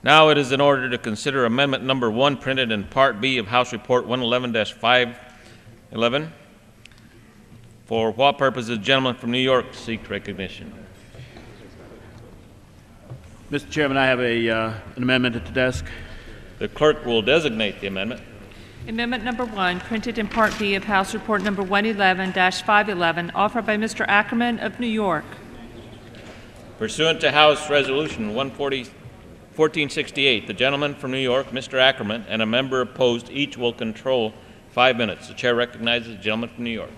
Now it is in order to consider Amendment Number 1 printed in Part B of House Report 111-511. For what purpose does the gentleman from New York seek recognition? Mr. Chairman, I have an amendment at the desk. The clerk will designate the amendment. Amendment Number 1, printed in Part B of House Report Number 111-511, offered by Mr. Ackerman of New York. Pursuant to House Resolution 1468, the gentleman from New York, Mr. Ackerman, and a member opposed, each will control 5 minutes. The chair recognizes the gentleman from New York.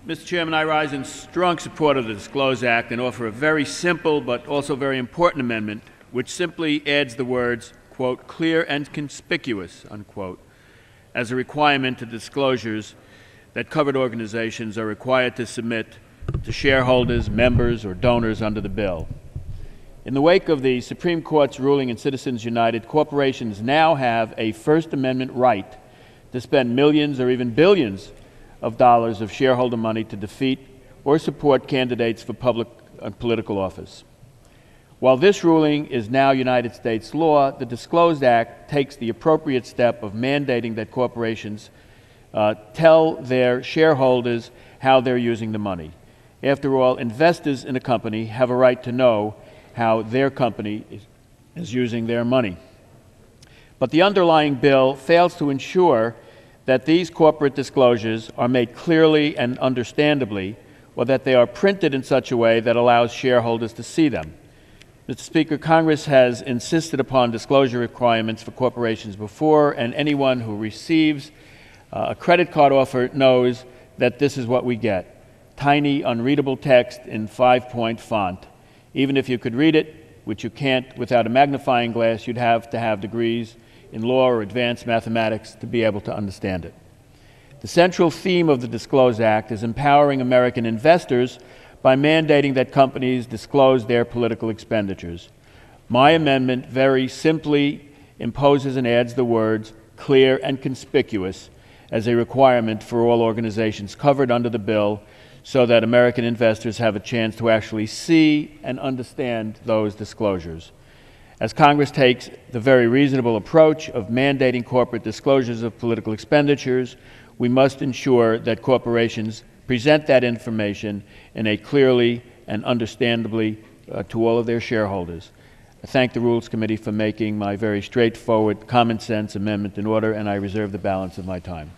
Mr. Chairman, I rise in strong support of the DISCLOSE Act and offer a very simple but also very important amendment which simply adds the words, quote, clear and conspicuous, unquote, as a requirement to disclosures that covered organizations are required to submit to shareholders, members, or donors under the bill. In the wake of the Supreme Court's ruling in Citizens United, corporations now have a First Amendment right to spend millions or even billions of dollars of shareholder money to defeat or support candidates for public and political office. While this ruling is now United States law, the DISCLOSE Act takes the appropriate step of mandating that corporations tell their shareholders how they're using the money. After all, investors in a company have a right to know how their company is using their money. But the underlying bill fails to ensure that these corporate disclosures are made clearly and understandably, or that they are printed in such a way that allows shareholders to see them. Mr. Speaker, Congress has insisted upon disclosure requirements for corporations before, and anyone who receives a credit card offer knows that this is what we get: tiny, unreadable text in 5-point font. Even if you could read it, which you can't without a magnifying glass, you'd have to have degrees in law or advanced mathematics to be able to understand it. The central theme of the DISCLOSE Act is empowering American investors by mandating that companies disclose their political expenditures. My amendment very simply imposes and adds the words clear and conspicuous as a requirement for all organizations covered under the bill, so that American investors have a chance to actually see and understand those disclosures. As Congress takes the very reasonable approach of mandating corporate disclosures of political expenditures, we must ensure that corporations present that information in a clearly and understandably to all of their shareholders. I thank the Rules Committee for making my very straightforward, common-sense amendment in order, and I reserve the balance of my time.